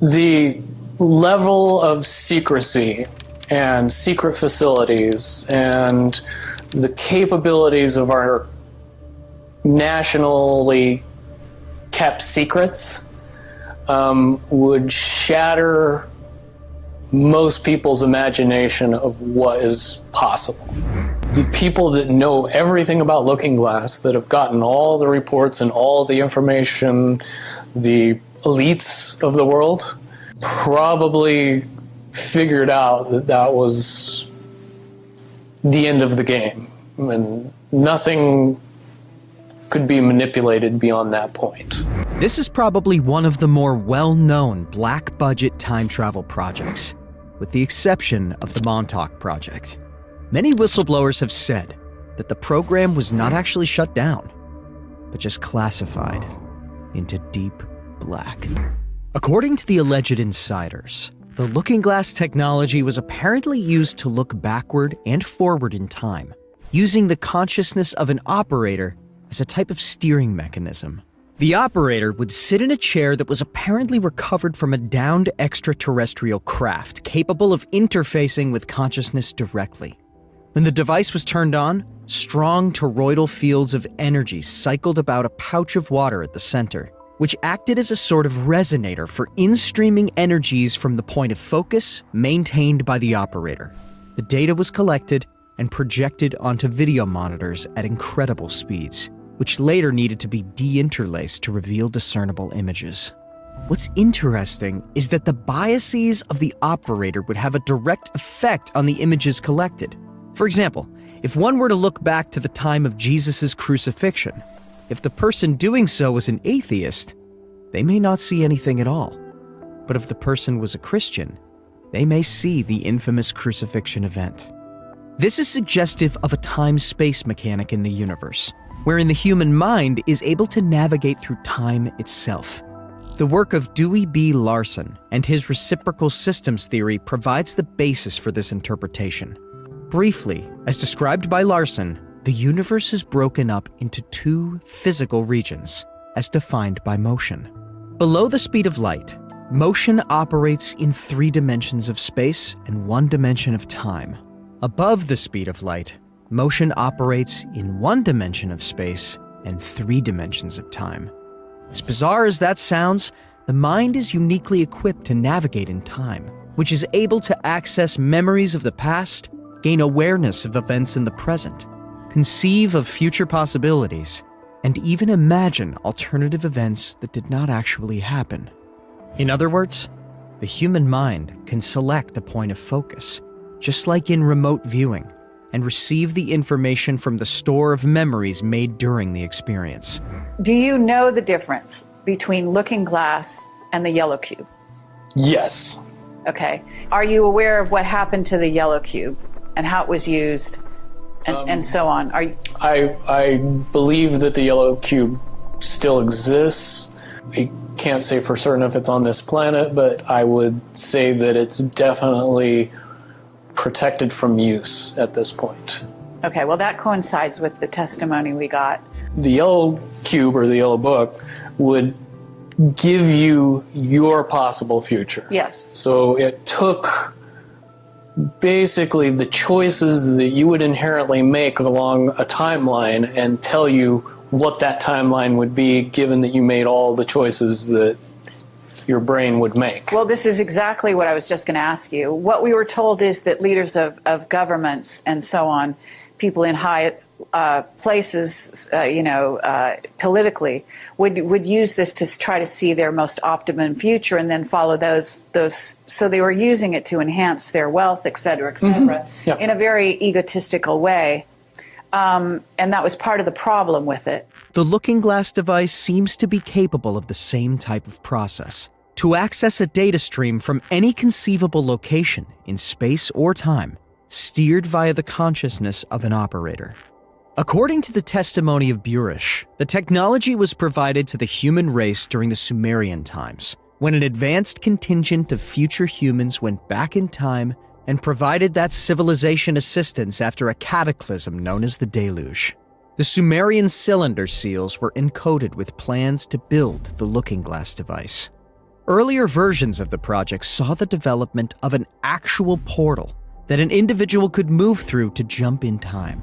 The level of secrecy and secret facilities and the capabilities of our nationally kept secrets would shatter most people's imagination of what is possible. The people that know everything about Looking Glass, that have gotten all the reports and all the information, the elites of the world, probably figured out that that was the end of the game, and nothing could be manipulated beyond that point. This is probably one of the more well-known black-budget time travel projects, with the exception of the Montauk Project. Many whistleblowers have said that the program was not actually shut down, but just classified into deep black. According to the alleged insiders, the Looking Glass technology was apparently used to look backward and forward in time, using the consciousness of an operator as a type of steering mechanism. The operator would sit in a chair that was apparently recovered from a downed extraterrestrial craft capable of interfacing with consciousness directly. When the device was turned on, strong toroidal fields of energy cycled about a pouch of water at the center, which acted as a sort of resonator for in-streaming energies from the point of focus maintained by the operator. The data was collected and projected onto video monitors at incredible speeds, which later needed to be de-interlaced to reveal discernible images. What's interesting is that the biases of the operator would have a direct effect on the images collected. For example, if one were to look back to the time of Jesus' crucifixion, if the person doing so was an atheist, they may not see anything at all. But if the person was a Christian, they may see the infamous crucifixion event. This is suggestive of a time-space mechanic in the universe, wherein the human mind is able to navigate through time itself. The work of Dewey B. Larson and his reciprocal systems theory provides the basis for this interpretation. Briefly, as described by Larson, the universe is broken up into two physical regions, as defined by motion. Below the speed of light, motion operates in 3 dimensions of space and 1 dimension of time. Above the speed of light, motion operates in 1 dimension of space and 3 dimensions of time. As bizarre as that sounds, the mind is uniquely equipped to navigate in time, which is able to access memories of the past, gain awareness of events in the present, conceive of future possibilities, and even imagine alternative events that did not actually happen. In other words, the human mind can select a point of focus, just like in remote viewing, and receive the information from the store of memories made during the experience. Do you know the difference between Looking Glass and the yellow cube? Yes. Okay. Are you aware of what happened to the yellow cube and how it was used and so on? I believe that the yellow cube still exists. I can't say for certain if it's on this planet, but I would say that it's definitely protected from use at this point. Okay, well that coincides with the testimony we got. The yellow cube or the yellow book would give you your possible future. Yes. So it took basically the choices that you would inherently make along a timeline and tell you what that timeline would be, given that you made all the choices that your brain would make. Well, this is exactly what I was just going to ask you. What we were told is that leaders of governments and so on, people in high places, politically, would use this to try to see their most optimum future and then follow those. So they were using it to enhance their wealth, et cetera, Yep. in a very egotistical way. And that was part of the problem with it. The Looking Glass device seems to be capable of the same type of process, to access a data stream from any conceivable location in space or time, steered via the consciousness of an operator. According to the testimony of Burish, the technology was provided to the human race during the Sumerian times, when an advanced contingent of future humans went back in time and provided that civilization assistance after a cataclysm known as the Deluge. The Sumerian cylinder seals were encoded with plans to build the Looking Glass device. Earlier versions of the project saw the development of an actual portal that an individual could move through to jump in time.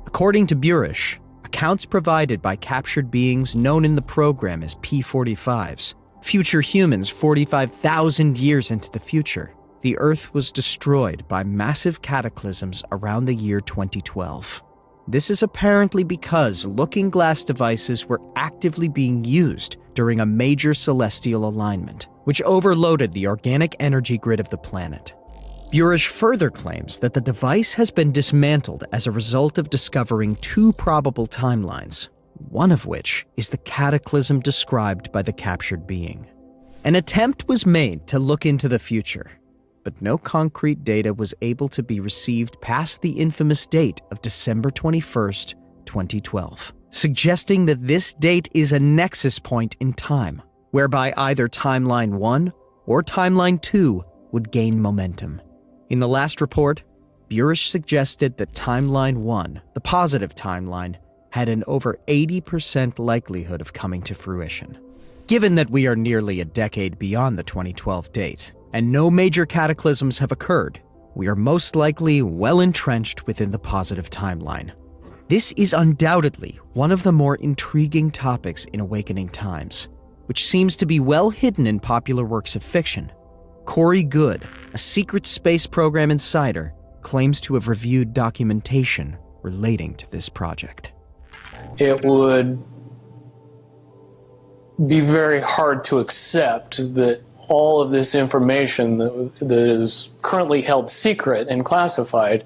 According to Burish, accounts provided by captured beings known in the program as P-45s, future humans 45,000 years into the future, the Earth was destroyed by massive cataclysms around the year 2012. This is apparently because looking glass devices were actively being used during a major celestial alignment, which overloaded the organic energy grid of the planet. Burish further claims that the device has been dismantled as a result of discovering two probable timelines, one of which is the cataclysm described by the captured being. An attempt was made to look into the future, but no concrete data was able to be received past the infamous date of December 21st, 2012, suggesting that this date is a nexus point in time, whereby either Timeline 1 or Timeline 2 would gain momentum. In the last report, Burish suggested that Timeline 1, the positive timeline, had an over 80% likelihood of coming to fruition. Given that we are nearly a decade beyond the 2012 date, and no major cataclysms have occurred, we are most likely well entrenched within the positive timeline. This is undoubtedly one of the more intriguing topics in Awakening Times, which seems to be well hidden in popular works of fiction. Corey Goode, a secret space program insider, claims to have reviewed documentation relating to this project. It would be very hard to accept that all of this information that is currently held secret and classified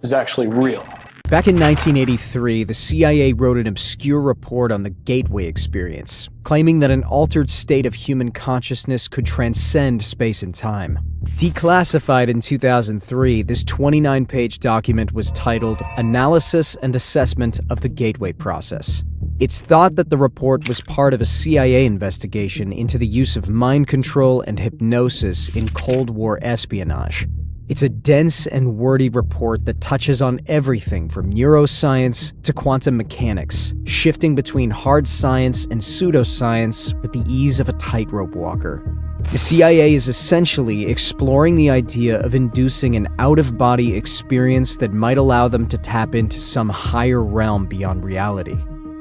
is actually real. Back in 1983, the CIA wrote an obscure report on the Gateway experience, claiming that an altered state of human consciousness could transcend space and time. Declassified in 2003, this 29-page document was titled Analysis and Assessment of the Gateway Process. It's thought that the report was part of a CIA investigation into the use of mind control and hypnosis in Cold War espionage. It's a dense and wordy report that touches on everything from neuroscience to quantum mechanics, shifting between hard science and pseudoscience with the ease of a tightrope walker. The CIA is essentially exploring the idea of inducing an out-of-body experience that might allow them to tap into some higher realm beyond reality.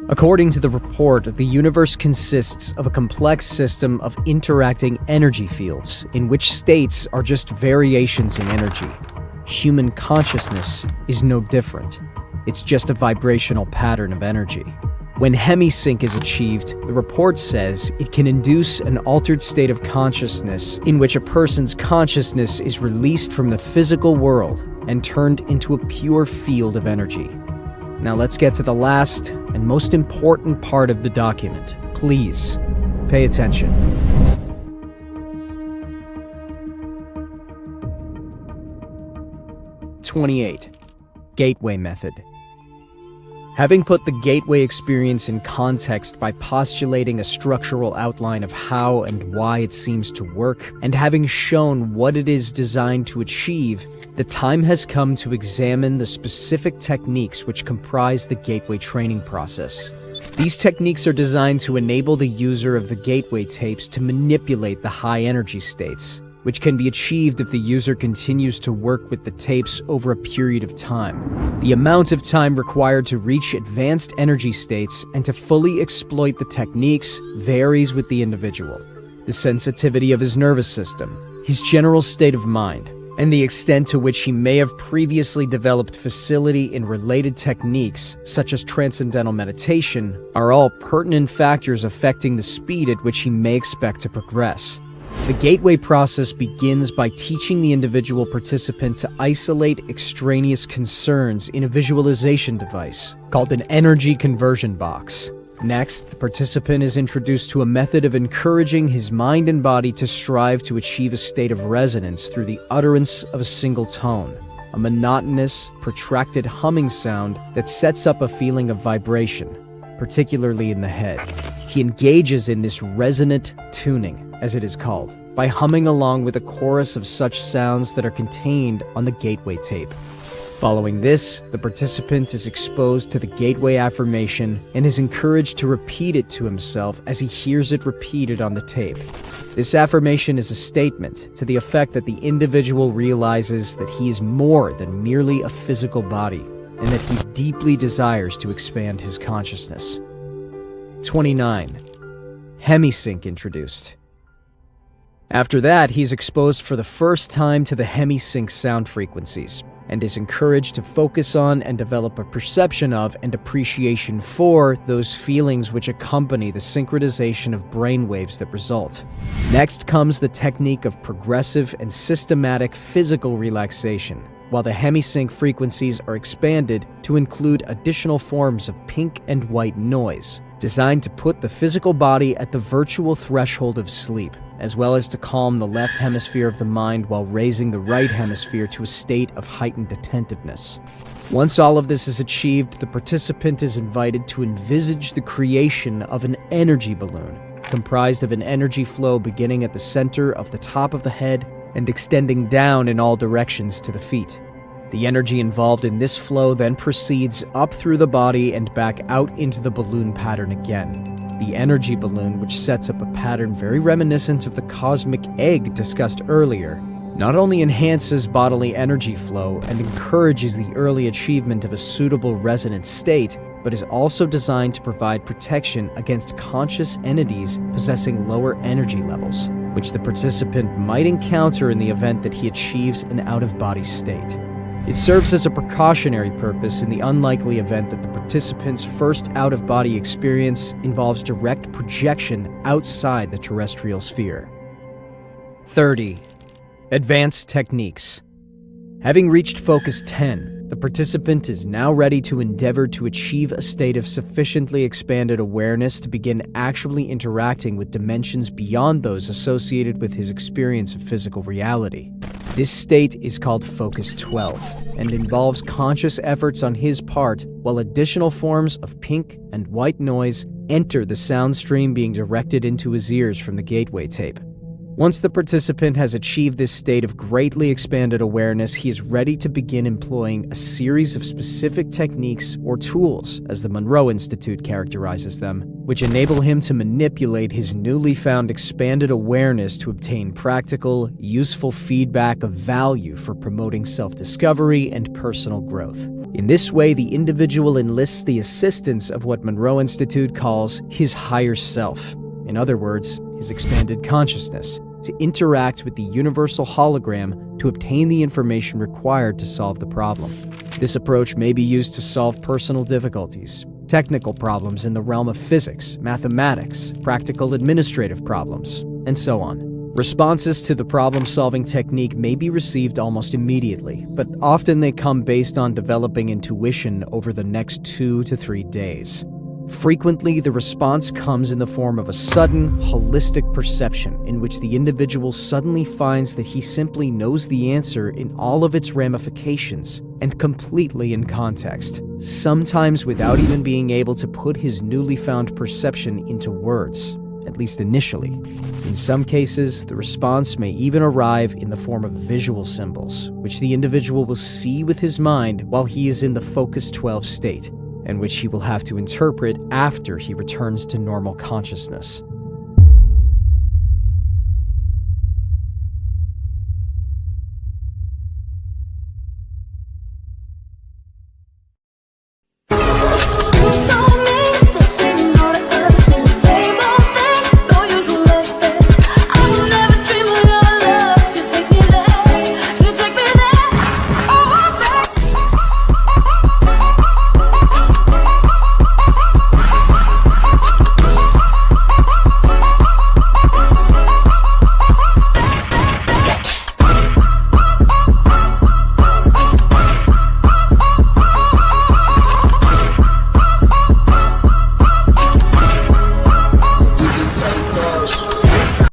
According to the report, the universe consists of a complex system of interacting energy fields, in which states are just variations in energy. Human consciousness is no different. It's just a vibrational pattern of energy. When hemisync is achieved, the report says it can induce an altered state of consciousness in which a person's consciousness is released from the physical world and turned into a pure field of energy. Now let's get to the last and most important part of the document. Please, pay attention. 28. Gateway Method. Having put the gateway experience in context by postulating a structural outline of how and why it seems to work, and having shown what it is designed to achieve, the time has come to examine the specific techniques which comprise the gateway training process. These techniques are designed to enable the user of the gateway tapes to manipulate the high energy states, which can be achieved if the user continues to work with the tapes over a period of time. The amount of time required to reach advanced energy states and to fully exploit the techniques varies with the individual. The sensitivity of his nervous system, his general state of mind, and the extent to which he may have previously developed facility in related techniques, such as transcendental meditation, are all pertinent factors affecting the speed at which he may expect to progress. The gateway process begins by teaching the individual participant to isolate extraneous concerns in a visualization device called an energy conversion box. Next, the participant is introduced to a method of encouraging his mind and body to strive to achieve a state of resonance through the utterance of a single tone, a monotonous, protracted humming sound that sets up a feeling of vibration, particularly in the head. He engages in this resonant tuning, as it is called, by humming along with a chorus of such sounds that are contained on the gateway tape. Following this, the participant is exposed to the gateway affirmation and is encouraged to repeat it to himself as he hears it repeated on the tape. This affirmation is a statement to the effect that the individual realizes that he is more than merely a physical body, and that he deeply desires to expand his consciousness. 29. Hemisync introduced. After that, he's exposed for the first time to the hemisync sound frequencies, and is encouraged to focus on and develop a perception of and appreciation for those feelings which accompany the synchronization of brainwaves that result. Next comes the technique of progressive and systematic physical relaxation, while the hemisync frequencies are expanded to include additional forms of pink and white noise, designed to put the physical body at the virtual threshold of sleep, as well as to calm the left hemisphere of the mind while raising the right hemisphere to a state of heightened attentiveness. Once all of this is achieved, the participant is invited to envisage the creation of an energy balloon, comprised of an energy flow beginning at the center of the top of the head and extending down in all directions to the feet. The energy involved in this flow then proceeds up through the body and back out into the balloon pattern again. The energy balloon, which sets up a pattern very reminiscent of the cosmic egg discussed earlier, not only enhances bodily energy flow and encourages the early achievement of a suitable resonant state, but is also designed to provide protection against conscious entities possessing lower energy levels, which the participant might encounter in the event that he achieves an out-of-body state. It serves as a precautionary purpose in the unlikely event that the participant's first out-of-body experience involves direct projection outside the terrestrial sphere. 30. Advanced techniques. Having reached Focus 10, the participant is now ready to endeavor to achieve a state of sufficiently expanded awareness to begin actually interacting with dimensions beyond those associated with his experience of physical reality. This state is called Focus 12, and involves conscious efforts on his part, while additional forms of pink and white noise enter the sound stream being directed into his ears from the gateway tape. Once the participant has achieved this state of greatly expanded awareness, he is ready to begin employing a series of specific techniques or tools, as the Monroe Institute characterizes them, which enable him to manipulate his newly found expanded awareness to obtain practical, useful feedback of value for promoting self-discovery and personal growth. In this way, the individual enlists the assistance of what Monroe Institute calls his higher self. In other words, his expanded consciousness, to interact with the universal hologram to obtain the information required to solve the problem. This approach may be used to solve personal difficulties, technical problems in the realm of physics, mathematics, practical administrative problems, and so on. Responses to the problem-solving technique may be received almost immediately, but often they come based on developing intuition over the next 2 to 3 days. Frequently, the response comes in the form of a sudden, holistic perception in which the individual suddenly finds that he simply knows the answer in all of its ramifications and completely in context, sometimes without even being able to put his newly found perception into words, at least initially. In some cases, the response may even arrive in the form of visual symbols, which the individual will see with his mind while he is in the Focus 12 state, and which he will have to interpret after he returns to normal consciousness.